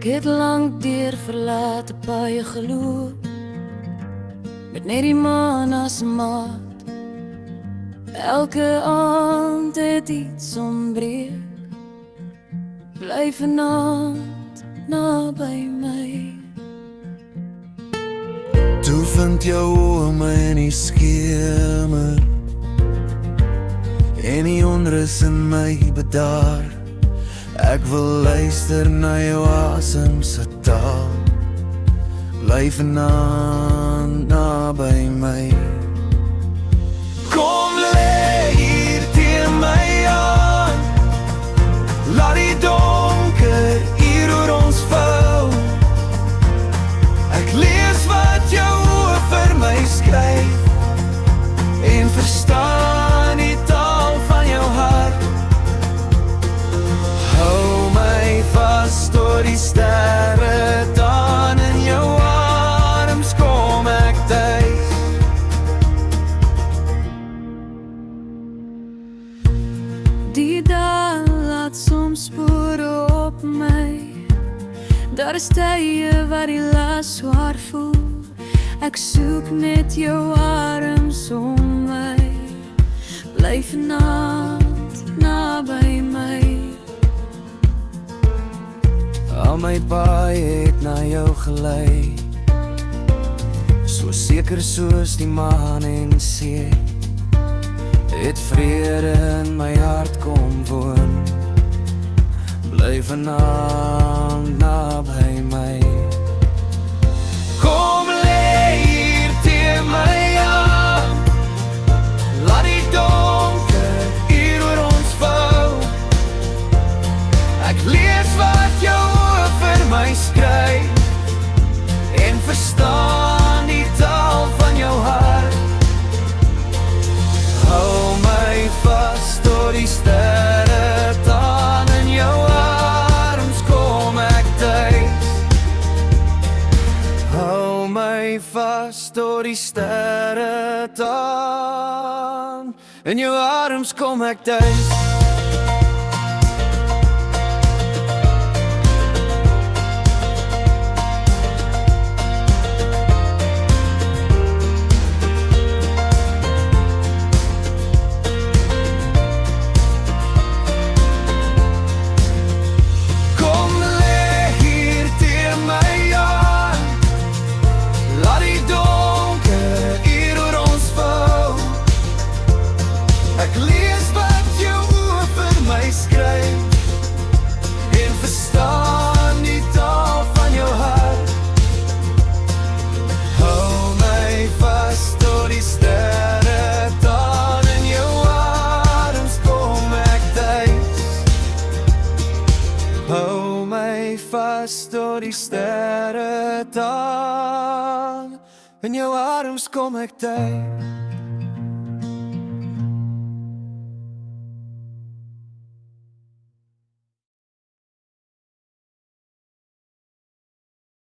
het lank deur verlate paaie geloop, met net die maan as maat. Elke aand het iets ontbreek, bly vanaand naby my. Toe vind jou oë my in die skemer, en die onrus in my bedaar. Ek wil luister na jou asem se taal, bly vanaand naby my. Kom lê hier teen my aan, laat die donker hier oor ons vou. Ek lees wat jou oë vir my skryf, en verstaan die taal van jou hart. Hou my vas tot die sterre dan, in jou arms kom ek tuis. Die dag laat soms spore op my, daar is tye wat die las swaar voel. Ek soek net jou arms om my, bly vanaand naby my. Al my paai het na jou gelei, so seker soos die maan en see, het vrede in my hart kom woon, bly vanaand naby my. Kom lê hier teen my aan, laat die donker hier oor ons vou. Ek lees wat jou oë vir my skryf, en verstaan die taal van jou hart. Hou my vas tot die sterre dan, in jou arms kom ek tuis. Hou my vas tot die sterre dan, in jou arms kom ek tuis. Hou my vas tot die sterre dan, in jou arms kom ek tuis.